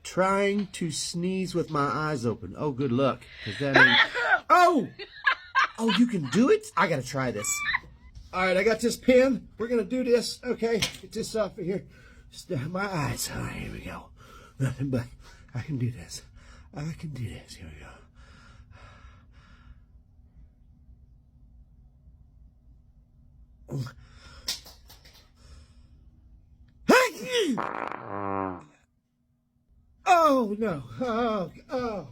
trying to sneeze with my eyes open. Oh, good luck. 'Cause that ain't... Oh! Oh, you can do it? I gotta try this. All right, I got this pen. We're gonna do this. Okay, get this off of here. My eyes. All right, here we go. Nothing but I can do this. I can do this. Here we go. Oh no! Oh!